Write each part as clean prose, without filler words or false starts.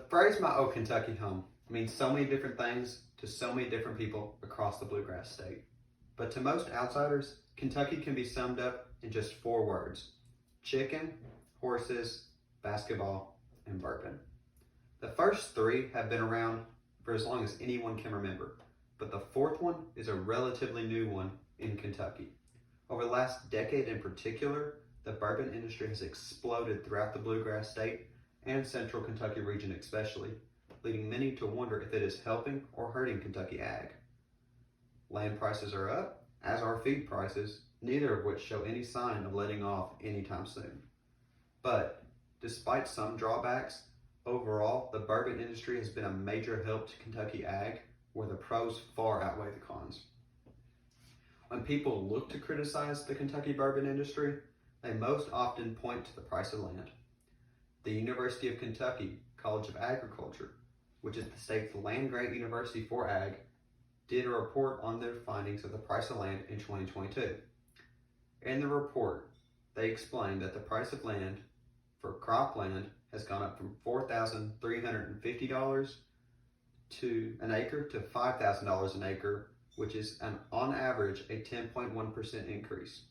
phrase "my old Kentucky home" means so many different things to so many different people across the Bluegrass State. But to most outsiders, Kentucky can be summed up in just 4 words: chicken, horses, basketball, and bourbon. The first 3 have been around for as long as anyone can remember, but the 4th one is a relatively new one in Kentucky. Over the last decade in particular, the bourbon industry has exploded throughout the Bluegrass State and Central Kentucky region especially, leading many to wonder if it is helping or hurting Kentucky ag. Land prices are up, as are feed prices, neither of which show any sign of letting off anytime soon. But despite some drawbacks, overall, the bourbon industry has been a major help to Kentucky ag, where the pros far outweigh the cons. When people look to criticize the Kentucky bourbon industry, they most often point to the price of land. The University of Kentucky College of Agriculture, which is the state's land-grant university for ag, did a report on their findings of the price of land in 2022. In the report, they explained that the price of land for cropland has gone up from $4,350 to an acre to $5,000 an acre, which is on average a 10.1% increase.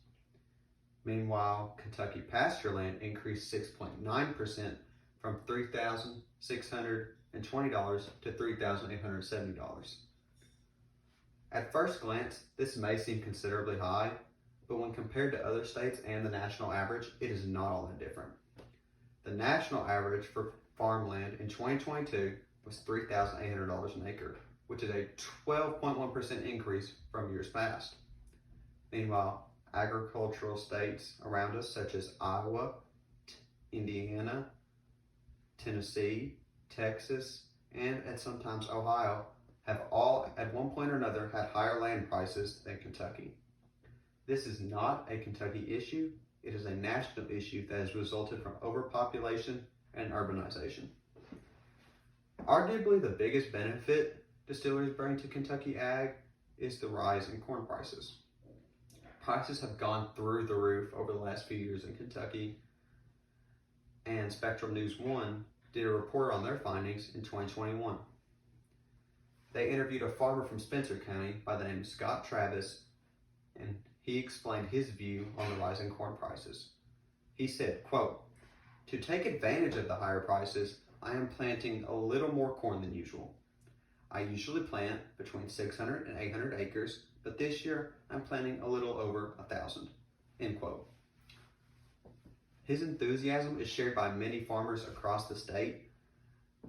Meanwhile, Kentucky pasture land increased 6.9% from $3,620 to $3,870. At first glance, this may seem considerably high, but when compared to other states and the national average, it is not all that different. The national average for farmland in 2022 was $3,800 an acre, which is a 12.1% increase from years past. Meanwhile, agricultural states around us, such as Iowa, Indiana, Tennessee, Texas, and sometimes Ohio, have all at one point or another had higher land prices than Kentucky. This is not a Kentucky issue, it is a national issue that has resulted from overpopulation and urbanization. Arguably the biggest benefit distilleries bring to Kentucky ag is the rise in corn prices. Prices have gone through the roof over the last few years in Kentucky, and Spectrum News 1 did a report on their findings in 2021. They interviewed a farmer from Spencer County by the name of Scott Travis, and he explained his view on the rise in corn prices. He said, quote, "To take advantage of the higher prices, I am planting a little more corn than usual. I usually plant between 600 and 800 acres, but this year I'm planting a little over 1,000, end quote. His enthusiasm is shared by many farmers across the state,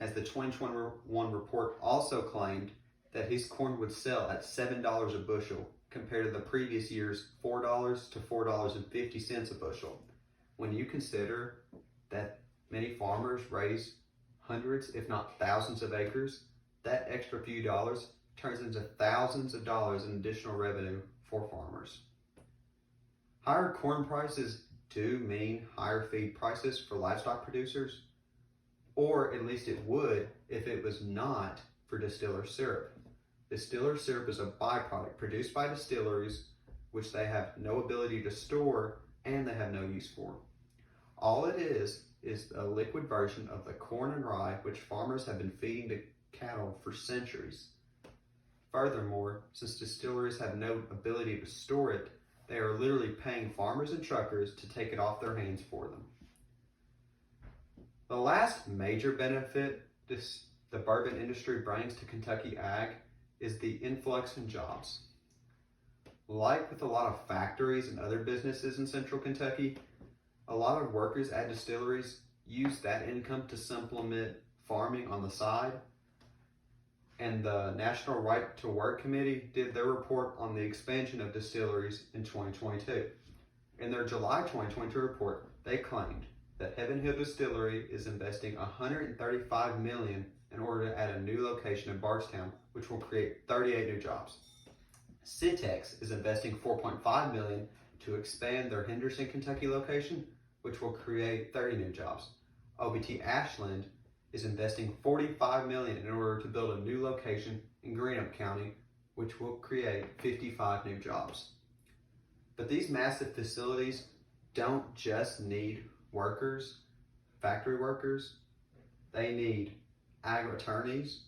as the 2021 report also claimed that his corn would sell at $7 a bushel compared to the previous year's $4 to $4.50 a bushel. When you consider that many farmers raise hundreds, if not thousands of acres, that extra few dollars turns into thousands of dollars in additional revenue for farmers. Higher corn prices do mean higher feed prices for livestock producers, or at least it would if it was not for distiller syrup. Distiller syrup is a byproduct produced by distilleries which they have no ability to store and they have no use for. All it is a liquid version of the corn and rye which farmers have been feeding to cattle for centuries. Furthermore, since distilleries have no ability to store it, they are literally paying farmers and truckers to take it off their hands for them. The last major benefit the bourbon industry brings to Kentucky ag is the influx in jobs. Like with a lot of factories and other businesses in central Kentucky, a lot of workers at distilleries use that income to supplement farming on the side. And the National Right to Work Committee did their report on the expansion of distilleries in 2022. In their July 2022 report, they claimed that Heaven Hill Distillery is investing $135 million in order to add a new location in Bardstown, which will create 38 new jobs. Citex is investing $4.5 million to expand their Henderson, Kentucky location, which will create 30 new jobs. OBT Ashland is investing $45 million in order to build a new location in Greenup County, which will create 55 new jobs. But these massive facilities don't just need workers, factory workers, they need agri-attorneys,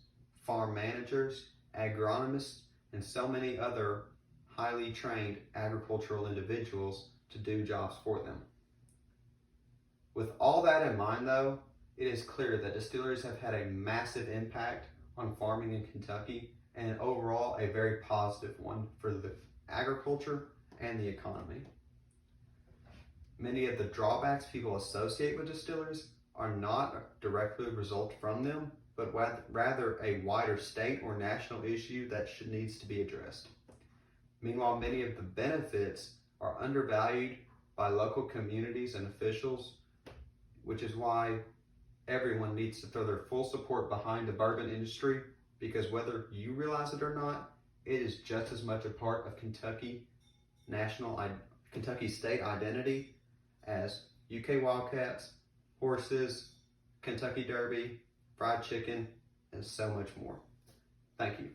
farm managers, agronomists, and so many other highly trained agricultural individuals to do jobs for them. With all that in mind though, it is clear that distilleries have had a massive impact on farming in Kentucky and overall a very positive one for the agriculture and the economy. Many of the drawbacks people associate with distilleries are not directly a result from them, but rather a wider state or national issue that needs to be addressed. Meanwhile, many of the benefits are undervalued by local communities and officials, which is why everyone needs to throw their full support behind the bourbon industry, because whether you realize it or not, it is just as much a part of Kentucky state identity as UK Wildcats, horses, Kentucky Derby, fried chicken, and so much more. Thank you.